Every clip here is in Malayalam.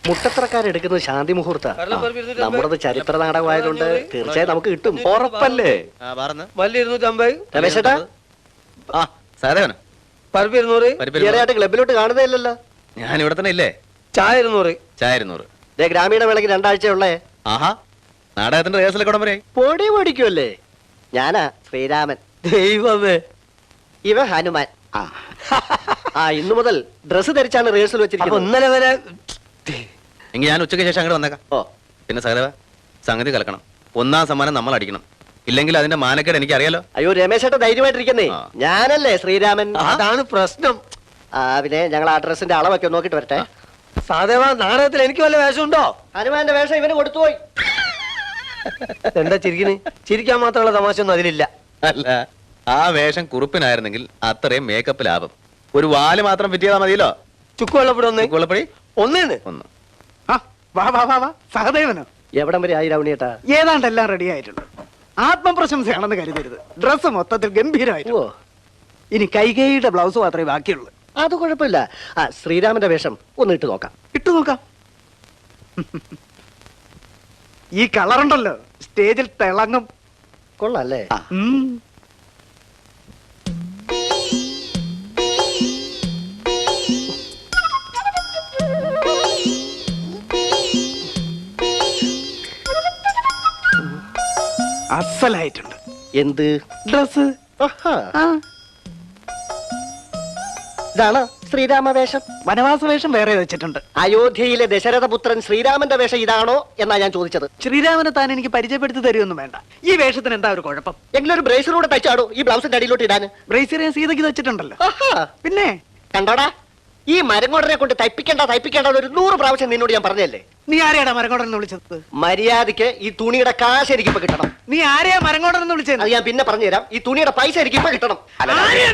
മുട്ടത്തറക്കാരെടുക്കുന്നത് ശാന്തി മുഹൂർത്ത. നമ്മുടേത് ചരിത്ര നാടകമായതുകൊണ്ട് തീർച്ചയായും നമുക്ക് കിട്ടും. ഉറപ്പല്ലേ? രമേശേട്ടാ, ഈയിടെയായിട്ട് ക്ലബിലോട്ട് കാണുന്നേയില്ലല്ലോ. ഞാൻ ഇവിടെ തന്നെ ഇല്ലേ? ചായ 200. ചായ 200. ഗ്രാമീണ വേളയ്ക്ക് 2 ആഴ്ചയുള്ളേ. ആഹാ, നാടകത്തിന്റെ റിഹേഴ്സൽ കുടംബരേ പൊടി പൊടിക്കുമല്ലേ? ഞാനാ ശ്രീരാമൻ. ദൈവമേ, ഇവ ഹനുമാൻ. ഇന്നു മുതൽ ഡ്രസ് ധരിച്ചാണ് റിഹേഴ്സൽ വെച്ചിരിക്കുന്നത്. ഇന്നലെ വരെ. എങ്കിൽ ഞാൻ ഉച്ചയ്ക്ക് ശേഷം അങ്ങോട്ട് വന്നേക്കാം. ഓ, പിന്നെ സഹദേവ, സംഗതി കലക്കണം. 1ാം സമ്മാനം നമ്മൾ അടിക്കണം. ഇല്ലെങ്കിൽ അതിന്റെ മാനക്കേട് എനിക്ക് അറിയാലോ. അയ്യോ രമേശേട്ട, ധൈര്യമായിട്ടിരിക്കുന്നേ. ഞാനല്ലേ ശ്രീരാമൻ. അതാണ് പ്രശ്നം. പിന്നെ ഞങ്ങൾ ആ ഡ്രസ്സിന്റെ അളവൊക്കെ നോക്കിട്ട് വരട്ടെ. സഹദേവ, നാടകത്തിൽ എനിക്ക് വല്ല വേഷമുണ്ടോ? ഹനുമാന്റെ വേഷം ഇവന് കൊടുത്തുപോയി. എന്താ ചിരിക്കണേ? ചിരിക്കാൻ മാത്രമുള്ള തമാശ ഒന്നും അതിലില്ല. അല്ല, ആ വേഷം കുറുപ്പിനായിരുന്നെങ്കിൽ അത്രയും മേക്കപ്പ് ലാഭം. ഒരു വാല് മാത്രം ഫിറ്റ് ചെയ്താൽ മതിയല്ലോ. ചുക്കുവെള്ളപ്പടി ഒന്നേന്ന്. സഹദേവനോ? എവിടം വരെ ആയി രാവണിയേട്ടാ? ഏതാണ്ടെല്ലാം റെഡി ആയിട്ടുണ്ട്. ആത്മപ്രശംസയാണെന്ന് കരുതരുത്. ഡ്രസ് മൊത്തത്തിൽ ഗംഭീരമായിരുന്നു. ഇനി കൈകൈയുടെ ബ്ലൗസ് മാത്രമേ ബാക്കിയുള്ളൂ. അത് കുഴപ്പമില്ല. ശ്രീരാമന്റെ വേഷം ഒന്ന് ഇട്ട് നോക്കാം. ഇട്ടു നോക്കാം. ഈ കളറുണ്ടല്ലോ, സ്റ്റേജിൽ തിളങ്ങും. കൊള്ളാല്ലേ? അസലായിട്ടുണ്ട്. എന്ത് ഡ്രസ്? ഇതാണ് ശ്രീരാമ വേഷം. വനവാസ വേഷം വേറെ വെച്ചിട്ടുണ്ട്. അയോധ്യയിലെ ദശരഥപുത്രൻ ശ്രീരാമന്റെ വേഷം ഇതാണോ എന്നാ ഞാൻ ചോദിച്ചത്. ശ്രീരാമനെ താൻ എനിക്ക് പരിചയപ്പെടുത്തി തരുമൊന്നും വേണ്ട. ഈ വേഷത്തിന് എന്താ ഒരു കുഴപ്പം? എങ്കിലും ഒരു ബ്രേസറൂടെ തയ്ച്ചാടോ ഈ ബ്ലൗസിന്റെ അടിയിലോട്ട് ഇടാൻ. ബ്രേസർ ഞാൻ സീതയ്ക്ക് വെച്ചിട്ടുണ്ടല്ലോ. പിന്നെ കണ്ടോടാ, ഈ മരങ്ങോടനെ കൊണ്ട് തയ്പ്പിക്കേണ്ട ഒരു 100 പ്രാവശ്യം നിന്നോട് ഞാൻ പറഞ്ഞല്ലേ. നീ ആരെയാടാ മരങ്ങോടൻ എന്ന് വിളിച്ചത്? മര്യാദയ്ക്ക് ഈ തുണിയുടെ കാശ് എനിക്ക് ഇപ്പൊ കിട്ടണം. നീ ആരെയാ മരങ്ങോടൻ എന്ന് വിളിച്ചത്? അത് ഞാൻ പിന്നെ പറഞ്ഞുതരാം. ഈ തുണിയുടെ പൈസ എനിക്ക് ഇപ്പൊ കിട്ടണം.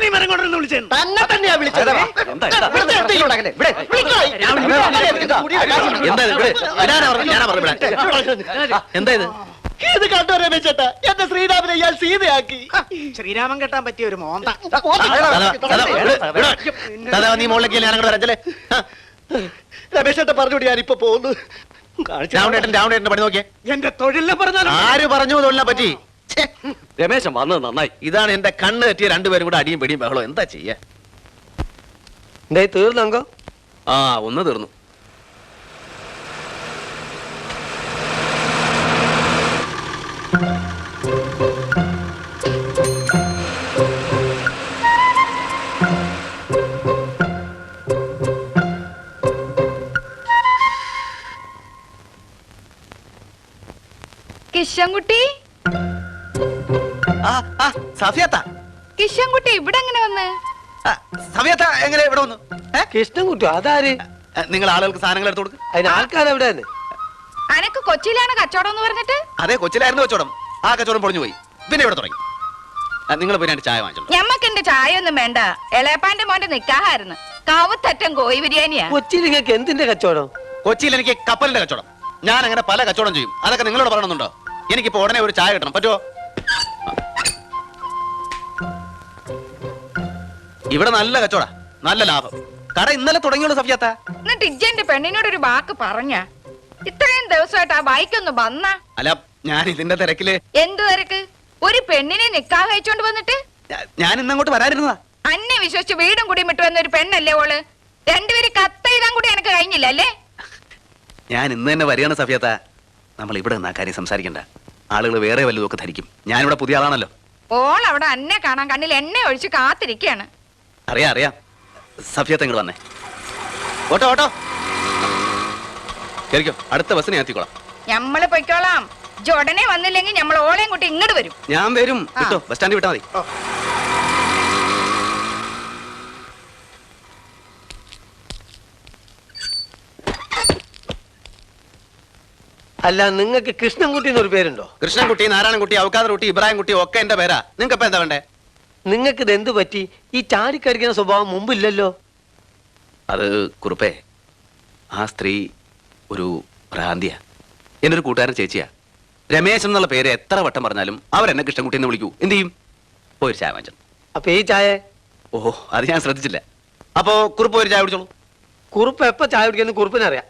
നീ മരങ്ങോടൻ എന്ന് വിളിച്ചത്? തന്നെ തന്നെയാ വിളിച്ചത്. എന്താ ഇത്? ഇത് കണ്ടോ രമേശേട്ടാ, എന്റെ ശ്രീരാമനെ ഇയാൾ സീതയാക്കി. ശ്രീരാമൻ കെട്ടാൻ പറ്റിയ ഒരു മോന്ത. നീ മുകളിലേക്ക് ഞാൻ അങ്ങോട്ട് വരച്ചല്ലേ. രമേശേട്ട പറഞ്ഞോടി, ഞാനിപ്പോ പോകുന്നു. പണി നോക്കിയേ. എന്റെ തൊഴിലിനെ പറഞ്ഞാൽ ആര് പറഞ്ഞു തൊഴിലിനെ പറ്റി? രമേശൻ വന്നത് നന്നായി. ഇതാണ് എന്റെ കണ്ണ് തെറ്റിയ 2 പേരും കൂടെ അടിയും പെടിയും ബഹളോ. എന്താ ചെയ്യാ? തീർന്നോ? ഒന്ന് തീർന്നു. കിഷൻകുട്ടി, കിഷൻകുട്ടി ഇവിടെ എങ്ങനെ വന്ന്? സഫിയത്ത എങ്ങനെ ഇവിടെ വന്നു? കൃഷ്ണൻകുട്ടി അതാര്? നിങ്ങൾ ആളുകൾക്ക് സാധനങ്ങൾ എടുത്തു കൊടുക്കും. അതിന് ആൾക്കാരെവിടെ? അനക്ക് കൊച്ചിയിലാണ് കച്ചവടം എന്ന് പറഞ്ഞിട്ട്? അതെ, കൊച്ചിയിലായിരുന്നു കച്ചവടം. ആ കച്ചവടം പൊളിഞ്ഞു പോയി. പിന്നെ ഇവിടെ തുടങ്ങി. നിങ്ങൾ പോയി 2 ചായ വാങ്ങിച്ചോളൂ. ഞമ്മക്ക് എന്റെ ചായ ഒന്നും വേണ്ട. എളയപ്പാന്റെ മോന്റെ നിക്കാഹായിരുന്നു. കാവത്തറ്റം കോഴി ബിരിയാണിയാ. കൊച്ചിയിൽ നിങ്ങൾക്ക് എന്തിന്റെ കച്ചവടം? കൊച്ചിയിൽ എനിക്ക് കപ്പലിന്റെ കച്ചവടം. ഞാൻ അങ്ങനെ പല കച്ചവടം ചെയ്യും. അതൊക്കെ നിങ്ങളോട് പറയണമെന്നുണ്ടോ? എനിക്കിപ്പോ ഉടനെ ഒരു ചായ കിട്ടണം. പറ്റുമോ? ഇവിടെ നല്ല കച്ചവട, നല്ല ലാഭം. കട ഇന്നലെ തുടങ്ങിയുള്ളൂ സഫിയത്ത. എന്നിട്ട് ഇജ്ജന്റെ പെണ്ണിനോട് ഒരു വാക്ക് പറഞ്ഞ? ഇത്രയും ദിവസമായിട്ട് ആ ബൈക്കൊന്ന് വന്ന? അല്ല, ഞാൻ ഇതിന്റെ തിരക്കില്. എന്ത് തിരക്ക്? ഒരു പെണ്ണിനെ നിക്കാഹ് അയച്ചോണ്ട് വന്നിട്ട്? ഞാൻ ഇന്നങ്ങോട്ട് വരാനിരുന്നതാ. അന്നെ വിശ്വസിച്ച് വീടും കൂടി വിട്ടു വന്ന ഒരു പെണ്ണല്ലേ ഓള്. 2 പേര് കത്തെഴുതാൻ കൂടി എനിക്ക് കഴിഞ്ഞില്ല അല്ലേ? ഞാൻ ഇന്ന് തന്നെ വരികയാണ് സഫിയത്ത. നമ്മൾ ഇവിടെ നിന്നാ കാര്യം സംസാരിക്കണ്ട. ആളുകൾ വേറെ വല്ലതും ഒക്കെ ധരിക്കും. ഞാനിവിടെ പുതിയ ആളാണല്ലോ. ഓൾ അവിടെ അന്നെ കാണാൻ കണ്ണിൽ എണ്ണ ഒഴിച്ച് കാത്തിരിക്കുകയാണ്. അറിയാം. സഫിയത്ത ഇങ്ങോട്ട് വന്നേ. ഓട്ടോ കേറിക്കോ. അടുത്ത ബസ്സിന് ഞാൻ എത്തിക്കോളാം. ഞമ്മള് പൊയ്ക്കോളാം. ഉടനെ വന്നില്ലെങ്കിൽ നമ്മൾ ഓളെയും കൂട്ടി ഇങ്ങോട്ട് വരും. ഞാൻ വരും. വിട്ടോ, ബസ് സ്റ്റാൻഡിൽ വിട്ടാ മതി. അല്ല, നിങ്ങൾക്ക് കൃഷ്ണൻകുട്ടി എന്നൊരു പേരുണ്ടോ? കൃഷ്ണൻകുട്ടി, നാരായണൻകുട്ടി, ഔക്കാദർ കുട്ടി, ഇബ്രാഹിം കുട്ടി ഒക്കെ എന്റെ പേരാ. നിങ്ങൾക്ക് ഇപ്പൊ എന്താ വേണ്ടേ? നിങ്ങൾക്ക് ഇത് എന്ത് പറ്റി? ഈ ചാടിക്കടിക്കുന്ന സ്വഭാവം മുമ്പില്ലല്ലോ. അത് കുറുപ്പേ, ആ സ്ത്രീ ഒരു ഭ്രാന്തിയാ. എന്റെ ഒരു കൂട്ടുകാരൻ ചേച്ചിയാ. രമേശൻ എന്നുള്ള പേര് എത്ര വട്ടം പറഞ്ഞാലും അവരെന്നെ കൃഷ്ണൻകുട്ടി എന്ന് വിളിക്കൂ. എന്ത് ചെയ്യും? പോയി ചായ വാങ്ങിച്ചു. അപ്പൊ ഈ ചായ? ഓഹോ, അത് ഞാൻ ശ്രദ്ധിച്ചില്ല. അപ്പോ കുറുപ്പ് ഒരു ചായ കുടിച്ചോളൂ. കുറുപ്പ് എപ്പോ ചായ കുടിക്കുന്നു കുറുപ്പിനറിയാം.